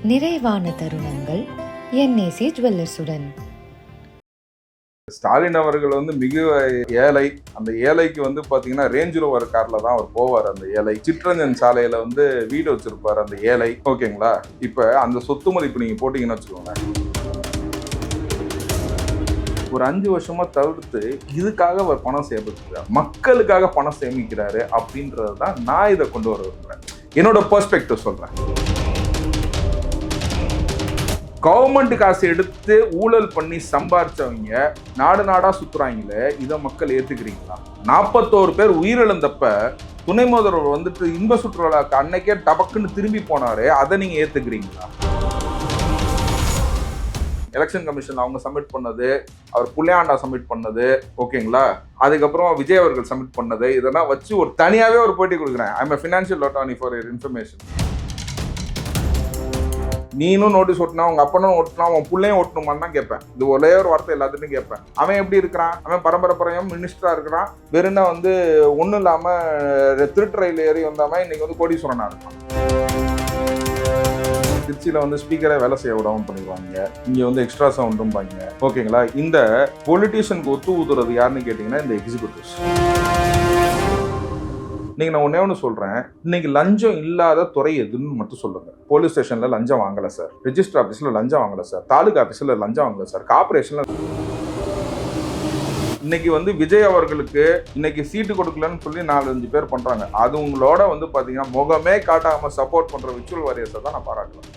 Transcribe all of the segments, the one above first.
நிறைவான தருணங்கள் என்ஏசி ஜுவல்லர்ஸுடன். ஸ்டாலின் அவர்கள் வந்து மிக ஏழை. அந்த ஏழைக்கு வந்து பாத்தீங்கன்னா ரேஞ்ச் ரோவர் கார்ல தான் அவர் போவார். அந்த ஏழை சிற்றஞ்சன் சாலையில வந்து வீடு வச்சிருப்பாரு அந்த ஏழை. ஓகேங்களா? இப்ப அந்த சொத்து மதிப்பு நீங்க போட்டீங்கன்னு வச்சுக்கோங்க, ஒரு 5 வருஷமா தவிர்த்து இதுக்காக அவர் பணம் சேமிக்கிறார், மக்களுக்காக பணம் சேமிக்கிறாரு அப்படின்றது தான் நான் இதை கொண்டு வர விரும்புறேன். என்னோட பெர்ஸ்பெக்டிவ் சொல்றேன். கவர்மெண்ட் காசு எடுத்து ஊழல் பண்ணி சம்பாரிச்சவங்க நாடு நாடா சுத்துறாங்களே, இதை மக்கள் ஏத்துக்கிறீங்களா? 41 பேர் உயிரிழந்தப்ப துணை முதல்வர் வந்துட்டு இன்ப சுற்றுலாக்கு அன்னைக்கே டபக்குன்னு திரும்பி போனாரு, அதை நீங்க ஏத்துக்கிறீங்களா? எலெக்ஷன் கமிஷன் அவங்க சப்மிட் பண்ணது, அவர் புள்ளையாண்டா சப்மிட் பண்ணது, ஓகேங்களா? அதுக்கப்புறம் விஜய் அவர்கள் சப்மிட் பண்ணது, இதெல்லாம் வச்சு ஒரு தனியாவே ஒரு போட்டி கொடுக்குறேன். I am a financial attorney for your information. நீனும் நோட்டீஸ் ஓட்டினா, உங்க அப்பனும் ஓட்டினா, உன் பிள்ளையும் ஓட்டணுமான்னு தான் கேட்பேன். இது ஒரே ஒரு வார்த்தை எல்லாத்துட்டும் கேட்பேன். அவன் எப்படி இருக்கிறான்? அவன் பரம்பரையும் மினிஸ்டரா இருக்கிறான். வெறும்னா வந்து ஒன்றும் இல்லாம திருட்டு ரயில் ஏறி வந்தாம இன்னைக்கு வந்து கோடீஸ்வரனா இருக்கான். திருச்சியில வந்து ஸ்பீக்கரை வேலை செய்ய விடாம பண்ணிடுவாங்க, இங்க வந்து எக்ஸ்ட்ரா சவுண்டும் பாங்க. ஓகேங்களா? இந்த பொலிட்டீஷியனுக்கு ஒத்து ஊத்துறது யாருன்னு கேட்டீங்கன்னா இந்த எக்ஸிக்யூட்டிவ்ஸ். இன்னைக்கு நான் ஒன்னே சொல்றேன், இன்னைக்கு லஞ்சம் இல்லாத துறை எதுன்னு மட்டும் சொல்லுங்க. போலீஸ் ஸ்டேஷன்ல லஞ்சம் வாங்கல சார், ரெஜிஸ்டர் ஆபீஸ்ல லஞ்சம் வாங்கல சார், தாலுகா ஆபீஸ்ல லஞ்சம் வாங்கல சார், கார்பரேஷன்ல. இன்னைக்கு வந்து விஜய் அவர்களுக்கு இன்னைக்கு சீட்டு கொடுக்கலன்னு சொல்லி 4-5 பேர் பண்றாங்க. அது உங்களோட வந்து பாத்தீங்கன்னா முகமே காட்டாம சப்போர்ட் பண்ற விர்ச்சுவல் வாரியர்ஸை தான் நான் பாராட்டலாம்.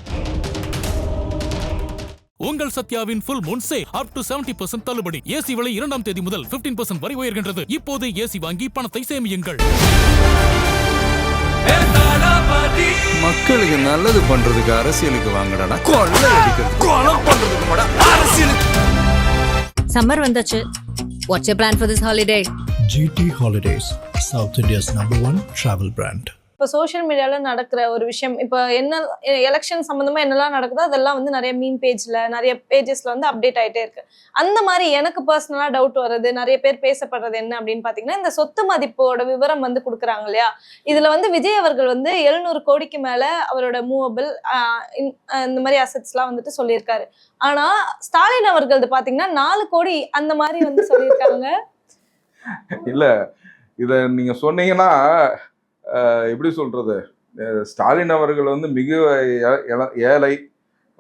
உங்கள் சத்யாவின் full moon sale up to 70% தள்ளுபடி. ஏசி விலை 2ஆம் தேதி முதல் 15% வரை உயர்கின்றது. இப்போது ஏசி வாங்கி பணத்தை சேமியுங்கள். மக்களுக்கு நல்லது பண்றதுக்கு அரசியலுக்கு வாங்கடா, கொள்ளை அடிக்கிறது கொலை பண்றதுக்கு கூட அரசியலுக்கு. சம்மர் வந்தாச்சு. What's your plan for this holiday? GT Holidays, South India's #1 travel brand. இப்போ சோஷியல் மீடியாவில் நடக்கிற ஒரு விஷயம், இப்போ என்ன எலெக்ஷன் சம்மந்தமாக என்னெல்லாம் நடக்குதோ அதெல்லாம் வந்து நிறைய மீன் பேஜில் நிறைய பேஜஸில் வந்து அப்டேட் ஆகிட்டே இருக்கு. அந்த மாதிரி எனக்கு பர்சனலாக டவுட் வருது, நிறைய பேர் பேசப்படுறது என்ன அப்படின்னு பார்த்தீங்கன்னா, இந்த சொத்து மதிப்போட விவரம் வந்து கொடுக்குறாங்க இல்லையா? இதில் வந்து விஜய் அவர்கள் வந்து 700 கோடிக்கு மேலே அவரோட மூவபிள் இந்த மாதிரி அசட்ஸ்லாம் வந்துட்டு சொல்லியிருக்காரு. ஆனால் ஸ்டாலின் அவர்கள் பார்த்தீங்கன்னா 4 கோடி அந்த மாதிரி வந்து சொல்லியிருக்காங்க. இல்லை, இதை நீங்கள் சொன்னீங்கன்னா எப்படி சொல்றது, ஸ்டாலின் அவர்கள் வந்து மிக ஏழை.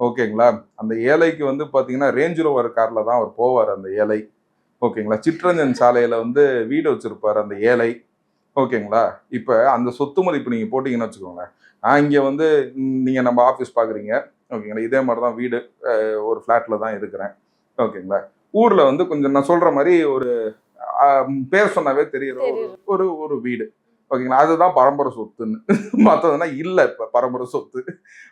ஓகேங்களா? அந்த ஏழைக்கு வந்து பாத்தீங்கன்னா ரேஞ்ச் ரோவர் கார்ல தான் அவர் போவார் அந்த ஏழை. ஓகேங்களா? சிற்றஞ்சன் சாலையில வந்து வீடு வச்சிருப்பாரு அந்த ஏழை. ஓகேங்களா? இப்ப அந்த சொத்து மதிப்பு நீங்க போட்டீங்கன்னு வச்சுக்கோங்களேன், நான் இங்க வந்து நீங்க நம்ம ஆஃபீஸ் பாக்குறீங்க, ஓகேங்களா? இதே மாதிரி தான் வீடு, ஒரு ஃபிளாட்ல தான் இருக்கிறேன். ஓகேங்களா? ஊர்ல வந்து கொஞ்சம் நான் சொல்ற மாதிரி ஒரு பேர் சொன்னாவே தெரியுற ஒரு வீடு. ஓகேங்களா? அதுதான் பரம்பரை சொத்துன்னு, மற்றதுனா இல்லை இப்போ பரம்பரை சொத்து.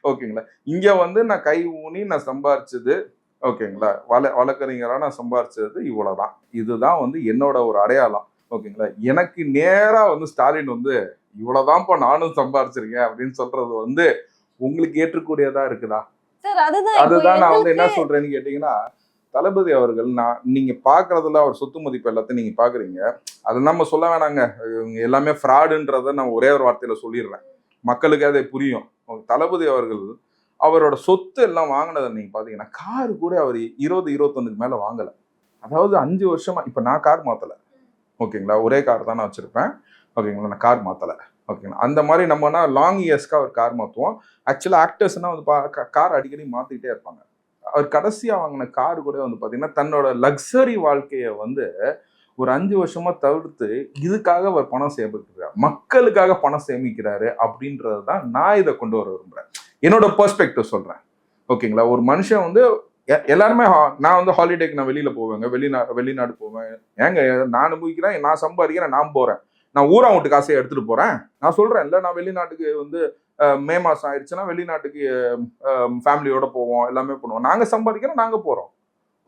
ஓகேங்களா? இங்கே வந்து நான் கை ஊனி நான் சம்பாரிச்சது, ஓகேங்களா, வழக்கறிஞராக நான் சம்பாரிச்சது இவ்வளோதான். இதுதான் வந்து என்னோட ஒரு அடையாளம். ஓகேங்களா? எனக்கு நேராக வந்து ஸ்டாலின் வந்து இவ்வளோதான்ப்பா நானும் சம்பாரிச்சிருக்கேன் அப்படின்னு சொல்றது வந்து உங்களுக்கு ஏற்றுக்கூடியதா இருக்குதா? அதுதான் நான் வந்து என்ன சொல்றேன்னு கேட்டீங்கன்னா, தளபதி அவர்கள் நீங்க பாக்குறதுல அவர் சொத்து மதிப்பு எல்லாத்தையும் நீங்க பாக்குறீங்க, அது நம்ம சொல்ல வேணாங்க, எல்லாமே ஃப்ராடுன்றத நான் ஒரே ஒரு வார்த்தையில சொல்லிடுறேன், மக்களுக்கு அதை புரியும். தளபதி அவர்கள் அவரோட சொத்து எல்லாம் வாங்கினதை நீங்க பாத்தீங்கன்னா, காரு கூட அவர் 20-21 மேல வாங்கல. அதாவது 5 வருஷமா, இப்ப நான் கார் மாத்தல, ஓகேங்களா, ஒரே கார் தான் நான் வச்சிருப்பேன். ஓகேங்களா? நான் கார் மாத்தல. ஓகேங்களா? அந்த மாதிரி நம்மனா லாங் இயர்ஸ்க்கு அவர் கார் மாத்துவோம். ஆக்சுவலா ஆக்டர்ஸ்னா வந்து கார் அடிக்கடி மாத்திட்டே இருப்பாங்க. அவர் கடைசியா வாங்கின காரு கூட வந்து பாத்தீங்கன்னா தன்னோட லக்ஸரி வாழ்க்கைய வந்து ஒரு 5 வருஷமா தவிர்த்து இதுக்காக அவர் பணம் சேமிக்கிறார், மக்களுக்காக பணம் சேமிக்கிறாரு அப்படின்றது தான் நான் இதை கொண்டு வர விரும்புறேன். என்னோட பெர்ஸ்பெக்டிவ் சொல்றேன். ஓகேங்களா? ஒரு மனுஷன் வந்து எல்லாருமே நான் வந்து ஹாலிடேக்கு நான் வெளியில போவேங்க, வெளிநாடு போவேன். ஏங்க நான் அனுபவிக்கிறேன், நான் சம்பாதிக்கிறேன், நான் போறேன், நான் ஊரா வீட்டு காசையை எடுத்துட்டு போறேன். நான் சொல்றேன் இல்லை, நான் வெளிநாட்டுக்கு வந்து மே மாசம் ஆயிடுச்சுன்னா வெளிநாட்டுக்கு ஃபேமிலியோட போவோம், எல்லாமே பண்ணுவோம். நாங்க சம்பாதிக்கிறோம், நாங்க போறோம்.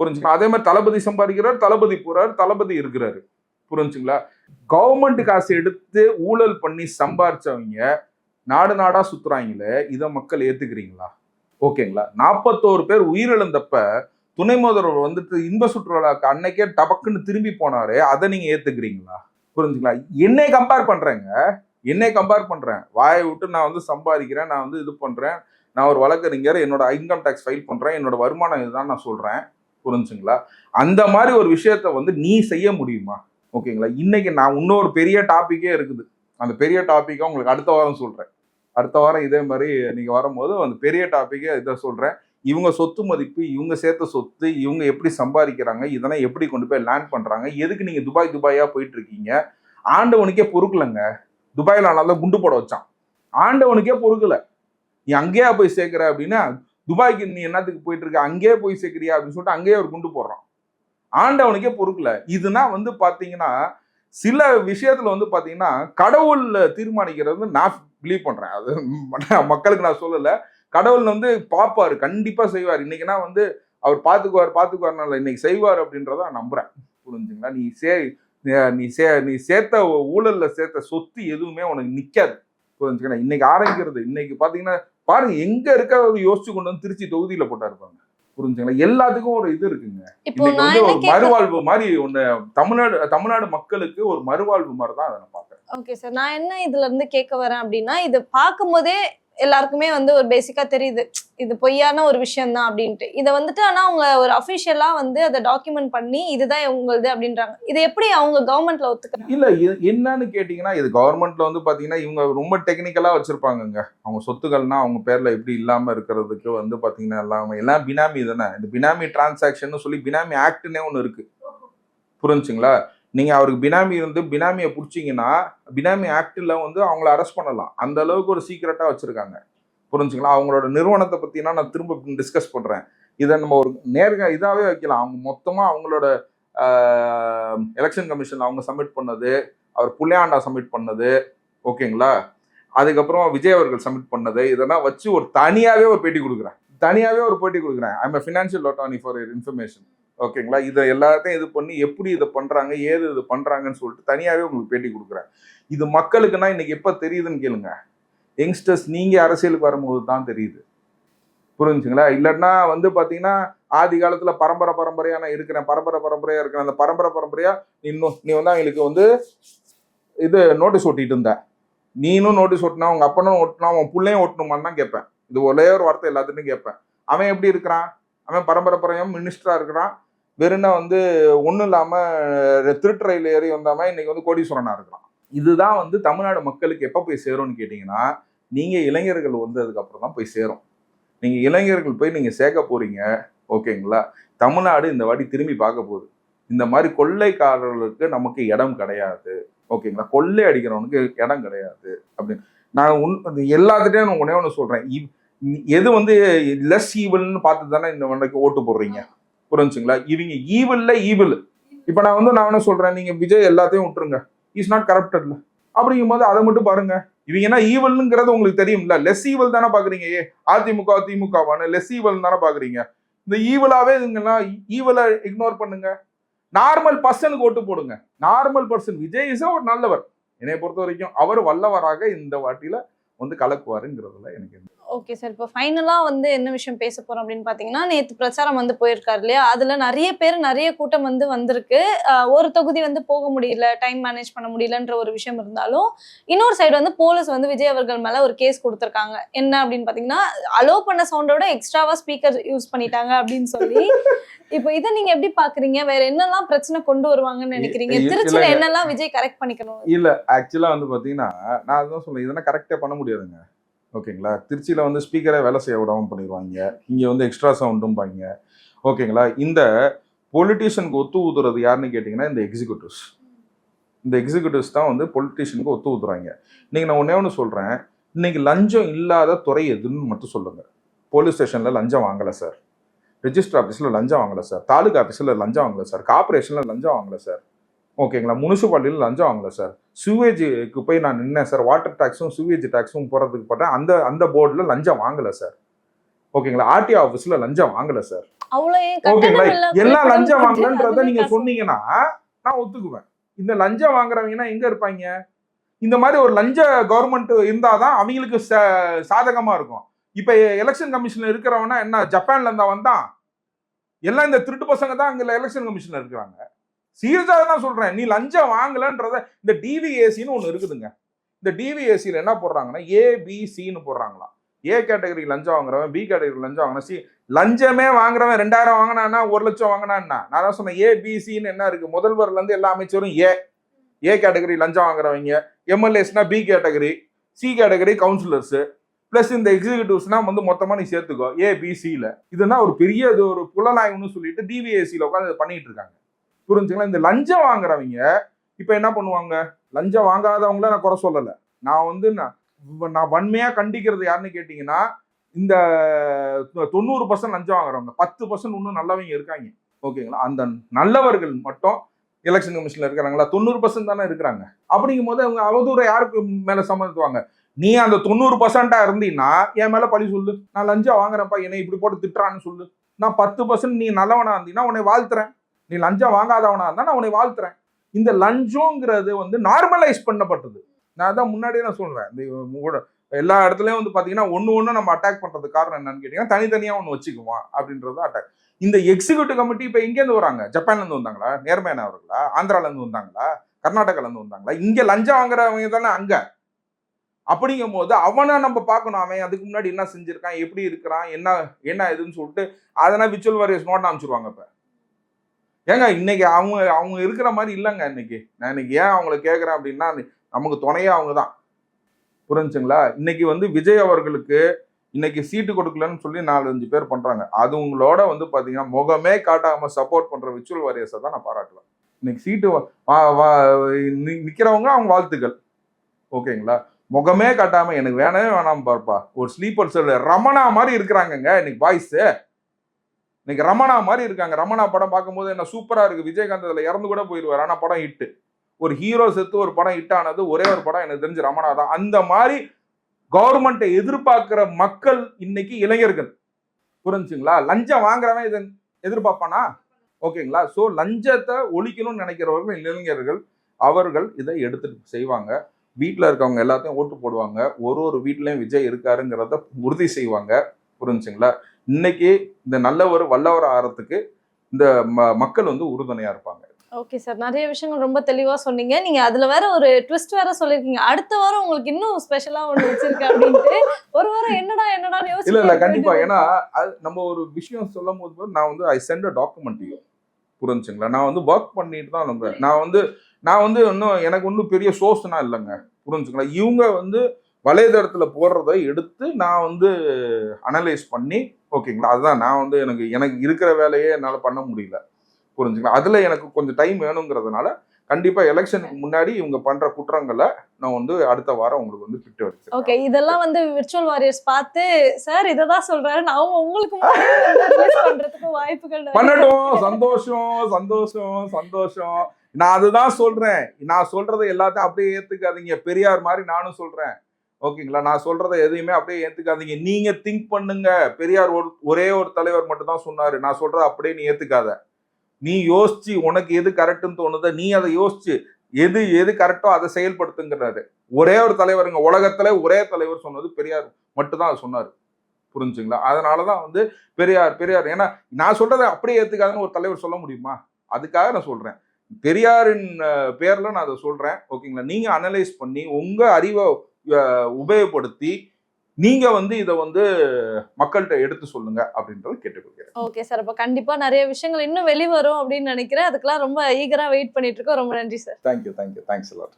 புரிஞ்சுங்களா? அதே மாதிரி தளபதி சம்பாதிக்கிறார், தளபதி போறாரு, தளபதி இருக்கிறாரு. புரிஞ்சுங்களா? கவர்மெண்ட் காசு எடுத்து ஊழல் பண்ணி சம்பாரிச்சவங்க நாடு நாடா சுத்துறாங்களே, இதை மக்கள் ஏத்துக்கிறீங்களா? ஓகேங்களா? 41 பேர் உயிரிழந்தப்ப துணை முதல்வர் வந்துட்டு இன்ப சுற்றுலாக்கு அன்னைக்கே டபக்குன்னு திரும்பி போனாரு, அதை நீங்க ஏத்துக்கிறீங்களா? புரிஞ்சுங்களா? என்னை கம்பேர் பண்றேன், வாயை விட்டு நான் வந்து சம்பாதிக்கிறேன், நான் வந்து இது பண்றேன், நான் ஒரு வழக்கறிஞர், என்னோட இன்கம் டேக்ஸ் ஃபைல் பண்றேன், என்னோட வருமானம் இதுதான் நான் சொல்றேன். புரிஞ்சுங்களா? அந்த மாதிரி ஒரு விஷயத்த வந்து நீ செய்ய முடியுமா? ஓகேங்களா? இன்னைக்கு நான் இன்னொரு பெரிய டாபிக்கே இருக்குது. அந்த பெரிய டாபிக்கை உங்களுக்கு அடுத்த வாரம் சொல்றேன். அடுத்த வாரம் இதே மாதிரி நீங்க வரும்போது அந்த பெரிய டாபிக்கை இதை சொல்றேன். இவங்க சொத்து மதிப்பு, இவங்க சேர்த்த சொத்து, இவங்க எப்படி சம்பாதிக்கிறாங்க, இதெல்லாம் எப்படி கொண்டு போய் லேண்ட் பண்றாங்க, எதுக்கு நீங்க துபாயா போயிட்டு இருக்கீங்க? ஆண்டவனுக்கே பொறுக்கலங்க. துபாயில ஆனாலும் குண்டு போட வச்சான். ஆண்டவனுக்கே பொறுக்கல. நீ அங்கேயா போய் சேர்க்கிற அப்படின்னா, துபாய்க்கு நீ என்னத்துக்கு போயிட்டு இருக்க, அங்கேயே போய் சேர்க்கிறியா அப்படின்னு சொல்லிட்டு அங்கேயே ஒரு குண்டு போடுறான். ஆண்டவனுக்கே பொறுக்கல. இதுனா வந்து பாத்தீங்கன்னா சில விஷயத்துல வந்து பாத்தீங்கன்னா கடவுள் தீர்மானிக்கிறது நான் பிலீவ் பண்றேன். அது மக்களுக்கு நான் சொல்லல. கடவுள் வந்து பார்ப்பாரு, கண்டிப்பா செய்வார். இன்னைக்குனா வந்து அவர் பாத்துக்குவார்னால இன்னைக்கு செய்வார் அப்படின்றத நான் நம்புறேன். புரிஞ்சுங்களா? நீ சேர்த்த ஊழல்ல சேர்த்த சொத்து எதுவுமே உனக்கு நிக்காது. புரிஞ்சுங்களா? இன்னைக்கு ஆரம்பிக்கிறது, இன்னைக்கு பாத்தீங்கன்னா பாருங்க எங்க இருக்க யோசிச்சு கொண்டு வந்து திருச்சி தொகுதியில போட்டா இருப்பாங்க. புரிஞ்சுங்களா? எல்லாத்துக்கும் ஒரு இது இருக்குங்க. இன்னைக்கு வந்து ஒரு மறுவாழ்வு மாதிரி ஒண்ணு தமிழ்நாடு மக்களுக்கு ஒரு மறுவாழ்வு மாதிரி தான் அதை நான் பாக்குறேன். ஓகே சார், நான் என்ன இதுல இருந்து கேட்க வரேன் அப்படின்னா, இது பார்க்கும் போதே எல்லாருக்குமே வந்து ஒரு பேசிக்கா தெரியுது இது பொய்யான ஒரு விஷயம் தான் அப்படின்ட்டு. இதை வந்துட்டு ஆனா அவங்க ஒரு அபிஷியலா வந்து அதை டாக்குமெண்ட் பண்ணி இதுதான் உங்களுது அப்படின்றாங்க. இதை எப்படி அவங்க கவர்மெண்ட்ல ஒத்துக்கிறாங்க? இல்ல என்னன்னு கேட்டீங்கன்னா, இது கவர்மெண்ட்ல வந்து பாத்தீங்கன்னா இவங்க ரொம்ப டெக்னிக்கலா வச்சிருப்பாங்கங்க. அவங்க சொத்துக்கள்னா அவங்க பேர்ல எப்படி இல்லாம இருக்கிறதுக்கு வந்து பாத்தீங்கன்னா எல்லாம் பினாமி தானே. இந்த பினாமி டிரான்சாக்ஷன் சொல்லி பினாமி ஆக்ட்னே ஒண்ணு இருக்கு. புரிஞ்சுங்களா? நீங்க அவருக்கு பினாமி இருந்து பினாமியை பிடிச்சிங்கன்னா பினாமி ஆக்டில் வந்து அவங்கள அரெஸ்ட் பண்ணலாம். அந்த அளவுக்கு ஒரு சீக்கிரட்டா வச்சிருக்காங்க. புரிஞ்சுங்களா? அவங்களோட நிறுவனத்தை பத்தினா நான் திரும்ப டிஸ்கஸ் பண்றேன். இதை நம்ம ஒரு இதாவே வைக்கலாம். அவங்க மொத்தமா அவங்களோட எலெக்ஷன் கமிஷன் அவங்க சப்மிட் பண்ணது, அவர் புள்ளையாண்டா சப்மிட் பண்ணது, ஓகேங்களா? அதுக்கப்புறம் விஜய் அவர்கள் சப்மிட் பண்ணது, இதெல்லாம் வச்சு ஒரு தனியாவே ஒரு பேட்டி கொடுக்குறேன். I am financial attorney for your information. ஓகேங்களா? இதை எல்லாத்தையும் இது பண்ணி எப்படி இதை பண்றாங்க, ஏது இது பண்றாங்கன்னு சொல்லிட்டு தனியாவே உங்களுக்கு பேட்டி கொடுக்குறேன். இது மக்களுக்குன்னா இன்னைக்கு எப்ப தெரியுதுன்னு கேளுங்க. யங்ஸ்டர்ஸ் நீங்க அரசியலுக்கு வரும்போது தான் தெரியுது. புரிஞ்சுங்களா? இல்லைன்னா வந்து பாத்தீங்கன்னா ஆதி காலத்துல பரம்பரையா நான் இருக்கிறேன், அந்த பரம்பரையா நீ வந்து அவங்களுக்கு வந்து இது நோட்டீஸ் ஒட்டிட்டு இருந்த, நீனும் நோட்டீஸ் ஒட்டினா, உங்க அப்பனும் ஒட்டினா, உன் பிள்ளையும் ஒட்டணுமான்னு தான் கேட்பேன். இது ஒரே ஒரு வார்த்தை எல்லாத்துட்டும் கேட்பேன். அவன் எப்படி இருக்கிறான்? அவன் பரம்பரையும் மினிஸ்டரா இருக்கிறான். வெறும்னா வந்து ஒன்றும் இல்லாமல் திருட்டு ரயில் ஏறி வந்தாமல் இன்னைக்கு வந்து கோடீஸ்வரனா இருக்கிறான். இதுதான் வந்து தமிழ்நாடு மக்களுக்கு எப்போ போய் சேரும்னு கேட்டிங்கன்னா, நீங்கள் இளைஞர்கள் வந்ததுக்கு அப்புறம் தான் போய் சேரும். நீங்கள் இளைஞர்கள் போய் நீங்கள் சேர்க்க போறீங்க. ஓகேங்களா? தமிழ்நாடு இந்த வாட்டி திரும்பி பார்க்க போகுது. இந்த மாதிரி கொள்ளைக்காரர்களுக்கு நமக்கு இடம் கிடையாது. ஓகேங்களா? கொள்ளை அடிக்கிறவனுக்கு இடம் கிடையாது அப்படின்னு நான் எல்லாத்துட்டையும் நான் ஒன்னே ஒன்று சொல்கிறேன். எது வந்து லெஸ் ஈவல்னு பார்த்து தானே இந்த வண்டைக்கு ஓட்டு போடுறீங்க. புரிஞ்சுங்களா? இவங்க ஈவில். இப்போ நான் என்ன சொல்றேன், நீங்க விஜய் எல்லாத்தையும் விட்டுருங்க, இஸ் நாட் கரப்டட்ல அப்படிங்கும் போது அதை மட்டும் பாருங்க. இவங்க என்ன ஈவல்ங்கிறது உங்களுக்கு தெரியும்ல. லெஸ் ஈவல் தானே பாக்குறீங்க. திமுகவான லெஸ் ஈவல் தானே பாக்குறீங்க. இந்த ஈவலாவே இதுங்கன்னா ஈவலை இக்னோர் பண்ணுங்க. நார்மல் பர்சனுக்கு ஓட்டு போடுங்க. Normal person. விஜய் இஸ் ஒரு நல்லவர். என்னை பொறுத்த வரைக்கும் அவர் வல்லவராக இந்த வாட்டியில வந்து கலக்குவாருங்கிறதுல எனக்கு. ஓகே சார், இப்போ ஃபைனலா வந்து என்ன விஷயம் பேச போறோம் அப்படின்னு பாத்தீங்கன்னா, நேற்று பிரச்சாரம் வந்து போயிருக்காரு இல்லையா, அதுல நிறைய கூட்டம் வந்து வந்திருக்கு. ஒரு தொகுதி வந்து போக முடியல, டைம் மேனேஜ் பண்ண முடியலன்ற ஒரு விஷயம் இருந்தாலும், இன்னொரு சைடு வந்து போலீஸ் வந்து விஜய் அவர்கள் மேல ஒரு கேஸ் கொடுத்துருக்காங்க. என்ன அப்படின்னு பாத்தீங்கன்னா, அலோ பண்ண சவுண்டோட எக்ஸ்ட்ராவா ஸ்பீக்கர் யூஸ் பண்ணிட்டாங்க அப்படின்னு சொல்லி. இப்போ இதை நீங்க எப்படி பாக்குறீங்க? வேற என்னெல்லாம் பிரச்சனை கொண்டு வருவாங்கன்னு நினைக்கிறீங்க? திருச்சியில என்னெல்லாம் விஜய் கரெக்ட் பண்ணிக்கணும்? இல்ல ஆக்சுவலா வந்து பாத்தீங்கன்னா, நான் அதான் சொல்றேன், இதெல்லாம் கரெக்டே பண்ண முடியாதுங்க. ஓகேங்களா? திருச்சியில வந்து ஸ்பீக்கரை வேலை செய்ய விடாம பண்ணிடுவாங்க. இங்க வந்து எக்ஸ்ட்ரா சவுண்டும் பாங்க. ஓகேங்களா? இந்த பொலிட்டீஷியனுக்கு ஒத்து ஊதுறது யாருன்னு கேட்டீங்கன்னா இந்த எக்ஸிக்யூட்டிவ்ஸ் தான் வந்து பொலிட்டீஷியனுக்கு ஒத்து ஊதுறாங்க. இன்னைக்கு நான் ஒன்னே ஒன்று சொல்றேன், இன்னைக்கு லஞ்சம் இல்லாத துறை எதுன்னு மட்டும் சொல்லுங்க. போலீஸ் ஸ்டேஷன்ல லஞ்சம் வாங்கல சார், ரெஜிஸ்டர் ஆஃபீஸில் லஞ்சம் வாங்கலை சார், தாலுகா ஆஃபீஸில் லஞ்சம் வாங்கலை சார், கார்பரேஷனில் லஞ்சம் வாங்கலை சார், ஓகேங்களா, முனிசிபாலிட்டியில் லஞ்சம் வாங்கலை சார், சுவேஜுக்கு போய் நான் நின்னேன் சார், வாட்டர் டேக்ஸும் சுவேஜ் டேக்ஸும் போகிறதுக்கு பார்த்தேன், அந்த போர்டில் லஞ்சம் வாங்கலை சார், ஓகேங்களா, ஆர்டிஓ ஆஃபீஸில் லஞ்சம் வாங்கலை சார், ஓகேங்களா, எல்லாம் லஞ்சம் வாங்கலன்றத நீங்கள் சொன்னீங்கன்னா நான் ஒத்துக்குவேன். இந்த லஞ்சம் வாங்குறவங்கன்னா எங்கே இருப்பாங்க? இந்த மாதிரி ஒரு லஞ்ச கவர்மெண்ட் இருந்தாதான் அவங்களுக்கு சாதகமா இருக்கும். இப்ப எலெக்ஷன் கமிஷன்ல இருக்கிறவனா என்ன ஜப்பான்ல இருந்தா வந்தான்? எல்லாம் இந்த திருட்டு பசங்க தான் அங்க எலெக்ஷன் கமிஷன்ல இருக்கிறாங்க. சீரியஸாக தான் சொல்றேன். நீ லஞ்சம் வாங்கலன்றத இந்த டிவிஏசின்னு ஒண்ணு இருக்குதுங்க. இந்த டிவிஏசியில என்ன போடுறாங்கன்னா ஏபிசின்னு போடுறாங்களாம். ஏ கேட்டகரி லஞ்சம் வாங்குறவன், பி கேட்டகரி லஞ்சம் வாங்கினா, லஞ்சமே வாங்குறவன் 2000 வாங்கினா 1 லட்சம் வாங்கினா, நான் தான் சொன்னேன் ஏபிசின்னு என்ன இருக்கு, முதல்வர்ல இருந்து எல்லா அமைச்சரும் ஏ கேட்டகரி லஞ்சம் வாங்குறவங்க, எம்எல்ஏஸ்னா B category, C category councillors, plus இந்த எக்ஸிகியூட்டிவ்ஸ்னா வந்து மொத்தமா நீ சேர்த்துக்கோ ஏபிசியில. இதுனா ஒரு பெரிய இது ஒரு புலனாய்வுன்னு சொல்லிட்டு டிவிஎஸ்சியில் உட்காந்து பண்ணிட்டு இருக்காங்க. புரிஞ்சுங்களா? இந்த லஞ்சம் வாங்குறவங்க இப்ப என்ன பண்ணுவாங்க, லஞ்சம் வாங்காதவங்கள நான் குறை சொல்லலை, நான் வந்து நான் வன்மையா கண்டிக்கிறது யாருன்னு கேட்டீங்கன்னா, இந்த 90% லஞ்சம் வாங்குறவங்க, 10% இன்னும் நல்லவங்க இருக்காங்க. ஓகேங்களா? அந்த நல்லவர்கள் மட்டும் எலெக்ஷன் கமிஷன்ல இருக்கிறாங்களா, 90% தானே இருக்கிறாங்க. அப்படிங்கும் போது அவங்க அவதூறை யாருக்கு மேல சமத்துவாங்க? நீ அந்த 90% இருந்தீங்கன்னா என் மேல பழி சொல்லு, நான் லஞ்சம் வாங்குறேன்ப்பா என்னை இப்படி போட்டு திட்டுறான்னு சொல்லு. நான் 10% நீ நல்லவனா இருந்தீங்கன்னா உன்னை வாழ்த்துறேன், நீ லஞ்சம் வாங்காதவனா இருந்தா நான் உன்னை வாழ்த்துறேன். இந்த லஞ்சம்ங்கிறது வந்து நார்மலைஸ் பண்ணப்பட்டது. நான் தான் முன்னாடியே நான் சொல்றேன், இந்த எல்லா இடத்துலயும் வந்து பாத்தீங்கன்னா ஒண்ணு நம்ம அட்டாக் பண்றது காரணம் என்னன்னு கேட்டீங்கன்னா, தனித்தனியா ஒண்ணு வச்சுக்குவோம் அப்படின்றது அட்டாக். இந்த எக்ஸிக்யூட்டிவ் கமிட்டி இப்ப எங்க இருந்து வராங்க? ஜப்பான்ல இருந்து வந்தாங்களா? நேர்மையான அவர்களா? ஆந்திரால இருந்து வந்தாங்களா? கர்நாடகால இருந்து வந்தாங்களா? இங்க லஞ்சம் வாங்குறவங்க தானே அங்க. அப்படிங்கும் போது அவனை நம்ம பார்க்கணும், அவன் அதுக்கு முன்னாடி என்ன செஞ்சிருக்கான், எப்படி இருக்கிறான், என்ன இதுன்னு சொல்லிட்டு அதெல்லாம் விச்சுவல் வாரியர்ஸ் நோட் அமைச்சிருவாங்க. இப்ப ஏங்க இன்னைக்கு அவங்க இருக்கிற மாதிரி இல்லைங்க. நான் இன்னைக்கு ஏன் அவங்களை கேட்குறேன் அப்படின்னா, நமக்கு துணையே அவங்க தான். புரிஞ்சுங்களா? இன்னைக்கு வந்து விஜய் அவர்களுக்கு இன்னைக்கு சீட்டு கொடுக்கலன்னு சொல்லி 4-5 பேர் பண்றாங்க. அது உங்களோட வந்து பாத்தீங்கன்னா முகமே காட்டாம சப்போர்ட் பண்ற விச்சுவல் வாரியர்ஸை தான் நான் பாராட்டுவேன். இன்னைக்கு சீட்டு நிக்கிறவங்க அவங்க வாழ்த்துக்கள். ஓகேங்களா? முகமே காட்டாம எனக்கு வேணவே வேணாம பார்ப்பா, ஒரு ஸ்லீப்பர் செல் ரமணா மாதிரி இருக்கிறாங்கங்க இன்னைக்கு பாய்ஸ். இன்னைக்கு ரமணா மாதிரி இருக்காங்க. ரமணா படம் பார்க்கும்போது என்ன சூப்பரா இருக்கு, விஜயகாந்த் அதுல இறந்து கூட போயிடுவார், ஆனா படம் ஹிட். ஒரு ஹீரோ செத்து ஒரு படம் ஹிட் ஆனது ஒரே ஒரு படம் எனக்கு தெரிஞ்சு ரமணா தான். அந்த மாதிரி கவர்மெண்ட்டை எதிர்பார்க்கிற மக்கள் இன்னைக்கு இளைஞர்கள். புரிஞ்சுங்களா? லஞ்சம் வாங்குறவன் இதை எதிர்பார்ப்பானா? ஓகேங்களா? சோ லஞ்சத்தை ஒழிக்கணும்னு நினைக்கிறவர்கள் இளைஞர்கள், அவர்கள் இதை எடுத்துட்டு செய்வாங்க. வீட்டில் இருக்கவங்க எல்லாத்தையும் ஓட்டு போடுவாங்க. ஒரு வீட்லயும் விஜய் இருக்காருங்கிறத உறுதி செய்வாங்க. புரிஞ்சுங்களா? இன்னைக்கு இந்த நல்லவர் வல்லவர் ஆகிறதுக்கு இந்த மக்கள் வந்து உறுதுணையா இருப்பாங்க. ஓகே சார், நிறைய விஷயங்கள் ரொம்ப தெளிவா சொன்னீங்க. நீங்க அதுல வேற ஒரு ட்விஸ்ட் வேற சொல்லிருக்கீங்க, அடுத்த வாரம் உங்களுக்கு இன்னும் ஸ்பெஷலா ஒண்ணு வச்சிருக்கேன் அப்படின்ட்டு. ஒரு வாரம் என்னடான்னு யோசிச்சு. இல்ல கண்டிப்பா, ஏன்னா நம்ம ஒரு விஷயம் சொல்லும் போது நான் வந்து I sent a document you. புரிஞ்சுங்களா? நான் வந்து ஒர்க் பண்ணிட்டு தான் நம்புறேன். நான் வந்து இன்னும் எனக்கு ஒன்றும் பெரிய சோர்ஸ்னா இல்லைங்க. புரிஞ்சுங்களா? இவங்க வந்து வலைதளத்துல போடுறதை எடுத்து நான் வந்து அனலைஸ் பண்ணி, ஓகேங்களா, அதுதான் நான் வந்து எனக்கு இருக்கிற வேலையே என்னால் பண்ண முடியல. புரிஞ்சுங்களா? அதுல எனக்கு கொஞ்சம் டைம் வேணுங்கிறதுனால கண்டிப்பா எலெக்ஷனுக்கு முன்னாடி இவங்க பண்ற குற்றங்களை நான் வந்து அடுத்த வாரம் உங்களுக்கு வந்து பிட்டு வச்சு. ஓகே, இதெல்லாம் வந்து விர்ச்சுவல் வாரியர்ஸ் பார்த்து சார் இதை தான் சொல்றாருன்னு அவங்க உங்களுக்கு பண்றதுக்கு வாய்ப்புகள் பண்ணட்டும். சந்தோஷம். நான் அதுதான் சொல்றேன். நான் சொல்றதை எல்லாத்தையும் அப்படியே ஏத்துக்காதீங்க. பெரியார் மாதிரி நானும் சொல்றேன். ஓகேங்களா? நான் சொல்றதை எதையுமே அப்படியே ஏத்துக்காதீங்க. நீங்க திங்க் பண்ணுங்க. பெரியார் ஒரே ஒரு தலைவர் மட்டும் தான் சொன்னாரு. நான் சொல்றதை அப்படியே நீ ஏத்துக்காத. நீ யோசிச்சு உனக்கு எது கரெக்ட்னு தோணுதோ நீ அதை யோசிச்சு எது கரெக்டோ அதை செயல்படுத்துங்கிறாரு. ஒரே ஒரு தலைவருங்க, உலகத்துல ஒரே தலைவர் சொன்னது பெரியார் மட்டும் தான் சொன்னாரு. புரிஞ்சுங்களா? அதனாலதான் வந்து பெரியார் ஏன்னா நான் சொல்றதை அப்படியே ஏத்துக்காதுன்னு ஒரு தலைவர் சொல்ல முடியுமா? அதுக்காக நான் சொல்றேன். பெரியாரின் பேர்ல நான் அதை சொல்றேன். ஓகேங்களா? நீங்க அனலைஸ் பண்ணி உங்க அறிவை உபயோகப்படுத்தி நீங்க வந்து இதை வந்து மக்கள்கிட்ட எடுத்து சொல்லுங்க அப்படின்றத கேட்டுக்கொள்கிறேன். ஓகே சார், அப்ப கண்டிப்பா நிறைய விஷயங்கள் இன்னும் வெளிவரும் அப்படின்னு நினைக்கிறேன். அதுக்கெல்லாம் ரொம்ப ஈகரா வெயிட் பண்ணிட்டு இருக்கோம். ரொம்ப நன்றி sir. Thank you. Thanks a lot.